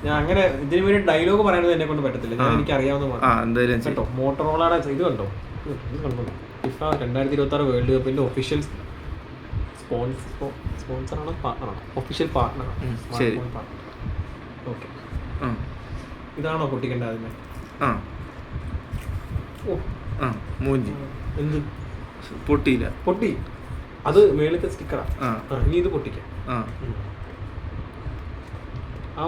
ഞാൻ അങ്ങനെ ഇതിന് വേണ്ടി ഡയലോഗ് പറയുന്നത് എന്നെ കൊണ്ട് പറ്റത്തില്ല. ഞാൻ എനിക്ക് അറിയാവുന്ന കേട്ടോ. മോട്ടറോളയുടെ ഇത് കണ്ടോ, ഇത് കണ്ടോ, ഫിഫ 2026 വേൾഡ് കപ്പിന്റെ ഒഫീഷ്യൽ സ്പോൺസറാണ്, പാർട്ണറാണ്, ഒഫീഷ്യൽ പാർട്ണറാണ്. ഓക്കെ, ഇതാണോ പൊട്ടിക്കേണ്ടത് ആദ്യമേ? എന്ത് പൊട്ടിയില്ല? പൊട്ടി, അത് മേളിലത്തെ സ്റ്റിക്കറാ. ഇനി ഇത് പൊട്ടിക്കാം. ആ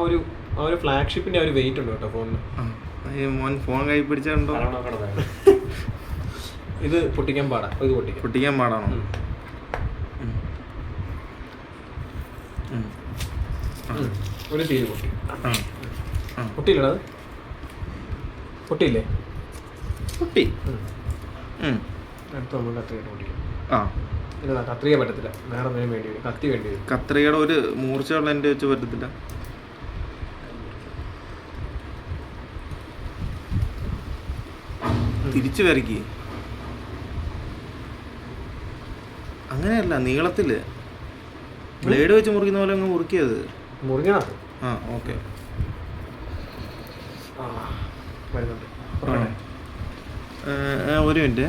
ഒരു ഫ്ലാഗ്ഷിപ്പിന്റെ ഒരു വെയിറ്റ് ഉണ്ട് കേട്ടോ ഫോണിന്. ഫോൺ കൈ പിടിച്ചുണ്ടോ? ഇത് പൊട്ടിക്കാൻ പാടാ. ഇത് പൊട്ടിക്കാൻ പാടാണോ? ഒരു സീല് പൊട്ടി. പൊട്ടിയില്ലടാ? പൊട്ടിയില്ലേ? പൊട്ടി. അടുത്ത് നമ്മൾ കത്രിക പൊട്ടിക്കും. ഇല്ല, കത്രിക പറ്റത്തില്ല, വേറെ എന്തെങ്കിലും വേണ്ടി വരും, കത്തി വേണ്ടി വരും. കത്രികയുടെ ഒരു മൂർച്ചയുള്ള എൻ്റെ വെച്ച് പറ്റത്തില്ല. തിരിച്ചു വരയ്ക്ക്. അങ്ങനെയല്ല, നീളത്തില് ബ്ലേഡ് വെച്ച് മുറിക്കുന്ന പോലെ അങ്ങ് മുറിക്കത്. മുറിക്കണം. ഓക്കെ. ഒരു മിനിറ്റ്,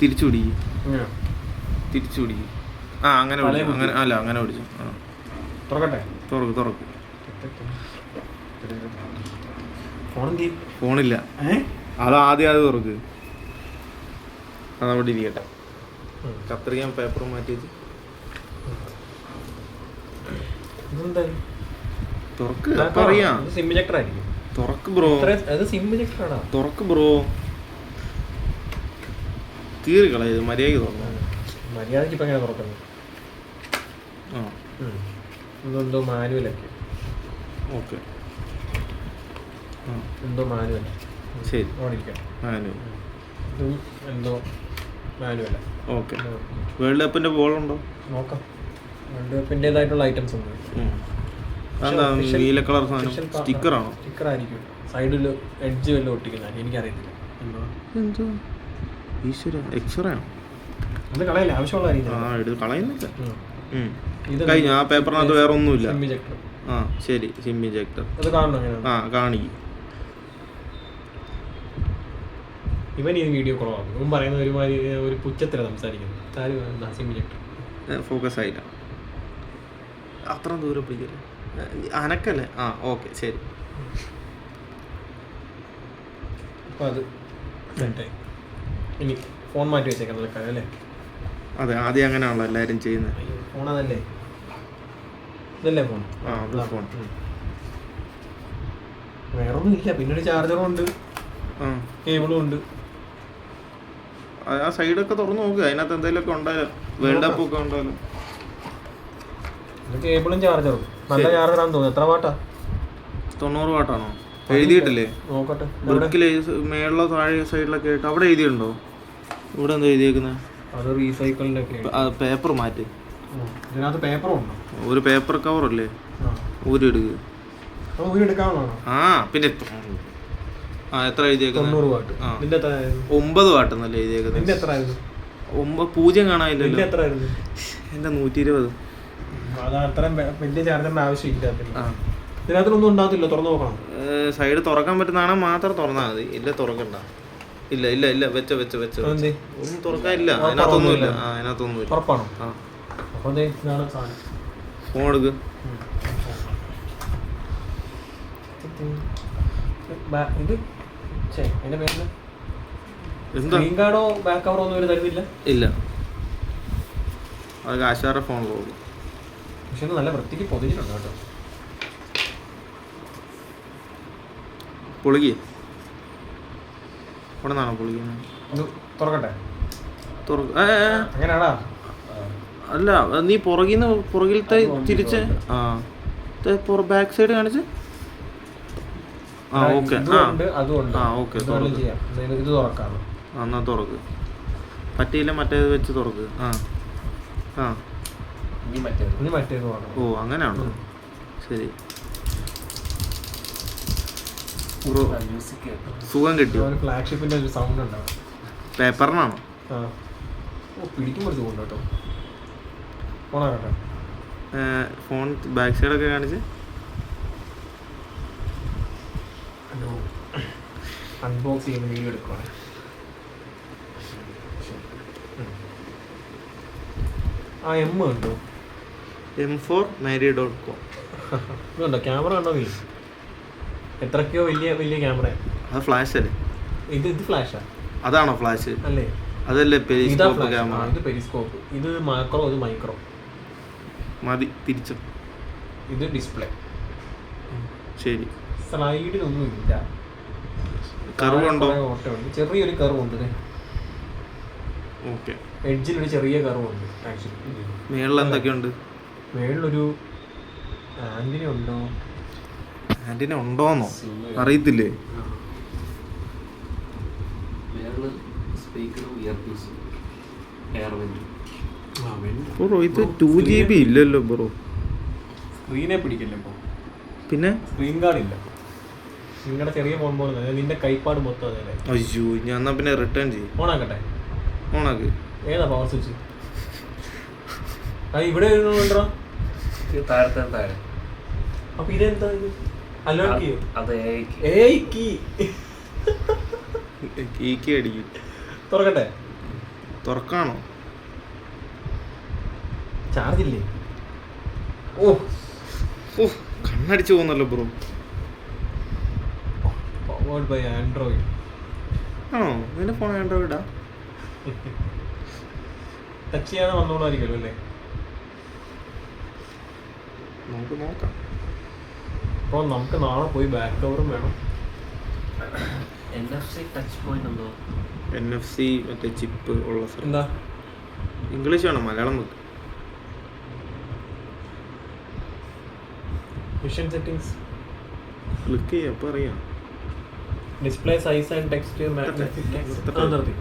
തിരിച്ചു പിടിക്കും. അങ്ങനെ അല്ല, അങ്ങനെ പിടിച്ചു. തുറക്ക്. ഫോണില്ല, അത് ആദ്യം തുറക്ക്. അതവിടെ ഇരിക്കട്ടെ. കത്രിക പേപ്പർ മാറ്റി വെച്ച് തുറക്ക്. പറയാം, തുറക്ക് ബ്രോ, തുറക്ക് ബ്രോ. കീറി കളയത് മര്യാദയ്ക്ക് തുറന്നു. മര്യാദയ്ക്ക് ഇപ്പം എങ്ങനെ തുറക്കുന്നത്? എന്തോ മാനുവലൊക്കെ. ഓക്കെ, എന്തോ മാനുവൽ. ശരി, മാനുവൽ എന്തോ മാനുവല. ഓക്കെ. വേൾഡ് കപ്പിന്റെ ബോൾ ഉണ്ടോ? നോക്കാം. വേൾഡ് കപ്പിൻ്റെതായിട്ടുള്ള ഐറ്റംസ് ഉണ്ട്. നീല കളർ സാധനം സ്റ്റിക്കറാണോ? സ്റ്റിക്കർ ആയിരിക്കും. സൈഡിൽ എഡ്ജ് വല്ലതും ഒട്ടിക്കുന്ന, എനിക്കറിയത്തില്ല. എന്തോ ഈശ്വര, എക്സ്റേ ആണോ? അത് കളയില്ല, ആവശ്യമുള്ള കളയുന്നില്ല. കഴിഞ്ഞ ആ പേപ്പറിനകത്ത് വേറെ ഒന്നുമില്ല. ശരി, സിം ഇജക്ടർ. അത് കാണണം. കാണിക്കും. ഇവൻ ഈ വീഡിയോ കുറവാകും. ഇവൻ പറയുന്ന ഒരുമാതിരി ഒരു പുച്ഛത്തിലാണ് സംസാരിക്കുന്നത്. സിം ഇജക്ടർ ഫോക്കസ് ആയില്ല, അത്ര ദൂരം പിടിക്കില്ല, അനക്കല്ലേ. ഓക്കെ, ശരി. അപ്പോൾ അത് സെറ്റായി. ഇനി ഫോൺ മാറ്റി വെച്ചേക്കാം അല്ലേ? അതെ, ആദ്യം അങ്ങനെയാണല്ലോ എല്ലാവരും ചെയ്യുന്നത്. ഫോൺ അതല്ലേ? ഇതല്ലേ ഫോൺ? ഫോൺ. വേറൊന്നും ഇല്ല. പിന്നെ ഒരു ചാർജറും ഉണ്ട്, കേബിളും ഉണ്ട്. ആ സൈഡൊക്കെ തുറന്നു നോക്കുക, അതിനകത്ത് എന്തെങ്കിലുമൊക്കെ ഉണ്ടായാലോ, വേൾഡ് കപ്പ് ഒക്കെ ഉണ്ടായാലോ. കേബിളും ചാർജറും നല്ല ചാർജറാണെന്ന് തോന്നുന്നു. എത്ര വാട്ടാ? 90 വാട്ടാണോ? എഴുതിയിട്ടില്ലേ? നോക്കട്ടെ. മേളിലോ താഴെ സൈഡിലൊക്കെ ആയിട്ട് അവിടെ എഴുതിയുണ്ടോ? ഇവിടെ എന്താ എഴുതിയേക്കുന്നത്? അത് റീസൈക്കിളിന്റെ പേപ്പർ മാറ്റി. ഇതിനകത്ത് പേപ്പറും ഉണ്ടോ? ഒരു പേപ്പർ കവറല്ലേ, ഊരിയെടുക്കുക. പിന്നെ എത്ര എഴുതിയേക്കുന്നത്? 90 വാട്ട്. 9 വാട്ട് എന്നല്ലേ എഴുതിയേക്കുന്നത്? 0 കാണാനില്ലല്ലോ. എന്റെ 120. അത്രയും വലിയ ചാർജറിന്റെ ആവശ്യമില്ല. ഇതിനകത്തൊന്നും ഉണ്ടാകത്തില്ല, തുറന്നു നോക്കണം. സൈഡ് തുറക്കാൻ പറ്റുന്നതാണ് മാത്രം തുറന്നാൽ മതി. ഇല്ല, തുറക്കണ്ട. ഇല്ല, വെച്ച ഒന്നും തുറക്കാനില്ല. അതിനകത്തൊന്നുമില്ല. ഉറപ്പാണോ? ഫോൺ എടുക്ക്. ഇത് സ്ക്രീൻ കാർഡോ ബാക്ക് കവറോ ഒന്നും തരുന്നില്ല. ഇല്ല, അത് ആശാരുടെ ഫോണിലോ. പക്ഷെ നല്ല വൃത്തിക്ക് പൊതിഞ്ഞിട്ടുണ്ട് കേട്ടോ. പൊളിക്ക്. ഇവിടെ നിന്നാണോ പൊളിക്കുന്നത്? തുറക്കട്ടെ. അങ്ങനെയാടാ. അല്ല, നീ പുറകിലത്തെ തിരിച്ച് ബാക്ക് സൈഡ് കാണിച്ച്. ഓക്കെ. ഓക്കെ, എന്നാ തുറക്ക്. പറ്റിയില്ല, മറ്റേത് വെച്ച് തുറക്ക്. ഓ, അങ്ങനെയാണോ? ശരി. സുഖം കിട്ടിയോ? ഫ്ലാഗ്ഷിപ്പിന്റെ ഒരു സൗണ്ട് ഉണ്ടാവും. പേപ്പറിനാണോ? പിടിക്കുമ്പോൾ സുഖം കേട്ടോ. ഫോൺ ബാക്ക് സൈഡൊക്കെ കാണിച്ച്. അൺബോക്സ് ചെയ്യുന്ന വീഡിയോ എടുക്കുവാണ്. ആ എം ഉണ്ടോ? M4 Mary.com. ഇതുണ്ടോ? ക്യാമറ ഉണ്ടോ? നീ എത്രയൊക്കെയോ വലിയ വലിയ ക്യാമറ. അത് ഫ്ലാഷ് അല്ലേ? ഇത് ഫ്ലാഷാ? അതാണോ ഫ്ലാഷ്? അല്ലേ, അതല്ലേ പെരിസ്കോപ്പ് ക്യാമറ. ഇത് പെരിസ്കോപ്പ്, ഇത് മാക്രോ, ഇത് മൈക്രോ. മതി തിരിച്ചു. ഇത് ഡിസ്പ്ലേ. ശരി. സ്ലൈഡിലൊന്നും ഇല്ല. കർവ് ഉണ്ടോ? ചെറിയൊരു കർവ് ഉണ്ട്. ഓക്കെ. എഡ്ജിലൊരു ചെറിയ കർവ് ഉണ്ട്. ആക്ച്വലി മേളിൽ എന്തൊക്കെയുണ്ട്? മേളിലൊരു ആന്റിന ഉണ്ടോ? ആന്റിന ഉണ്ടോന്നോ അറിയത്തില്ലേ. ബ്രോ ഇത് 2GB ഇല്ലല്ലോ ബ്രോ. സ്ക്രീനെ പിടിക്കല്ലേ ഇപ്പൊ? പിന്നെ സ്ക്രീൻ ഗാർഡ് ഇല്ല. നിങ്ങളുടെ ചെറിയ ഫോൺ പോലെ നിന്റെ കൈപ്പാട് മൊത്തം അതല്ലേ. അയ്യോ, ഞാൻ എന്നാ പിന്നെ റിട്ടേൺ ചെയ്യും. ഓണാക്കട്ടെ? ഓണാക്ക്. ഏതാ പവർ സ്വിച്ച്? അത് ഇവിടെ വരുന്നുണ്ടോ? അപ്പൊ ഇതെന്താ? കീക്ക് അടിക്കും. തുറക്കട്ടെ? തുറക്കാണോ? ചാർജ് ഇല്ലേ? ഓ ഓ, കണ്ണടിച്ചു പോകുന്നല്ലോ ബ്രോ. Powered by Android. ആണോ? നിന്റെ ഫോൺ ആൻഡ്രോയിഡാ? ടച്ച് ചെയ്യാതെ വന്നോളായിരിക്കുമല്ലോ അല്ലേ? നമുക്ക് നോക്കാം. അപ്പോൾ നമുക്ക് നാളെ പോയി ബാക്ക് കവറും വേണം. NFC മറ്റേ ചിപ്പ് ഉള്ള സ്ഥലം. എന്താ ഇംഗ്ലീഷ് വേണം, മലയാളം നോക്ക്. മിഷൻ സെറ്റിംഗ്സ് ക്ലിക്ക് ചെയ്യാം, അപ്പോൾ അറിയാം. Display size and text magnetic. നിർത്തി.